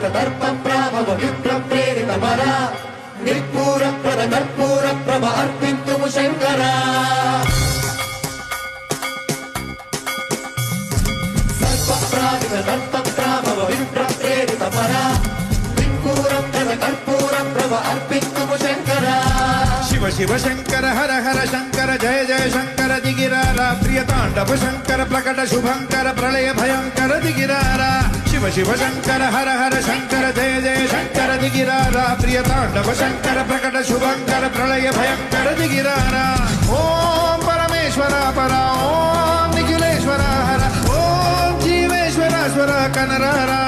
ప్రావిత దర్ప ప్రాభవ విప్ర ప్రేరిత వర నిర్పూర ప్రద కర్పూర ప్రభ అర్పింతుము శంకర సర్ప ప్రావిత దర్ప ప్రాభవ విప్ర ప్రేరిత వర నిర్పూర ప్రద కర్పూర ప్రభ అర్పింతుము శంకర శివ శివ శంకర హర హర శంకర జయ జయ శంకర దిగిరారా ప్రియ తాండవ శంకర ప్రకట శుభంకర ప్రళయ భయంకర దిగిరారా శివ శివ శంకర హర హర శంకర జయ జయ శంకర దిగిరారా ప్రియ తాండవ శంకర ప్రకట శుభంకర ప్రళయ భయంకర దిగిరారా ఓం పరమేశ్వర పర ఓం నిఖిలేశ్వర హర ఓం జీవేశ్వర స్వర కనరారా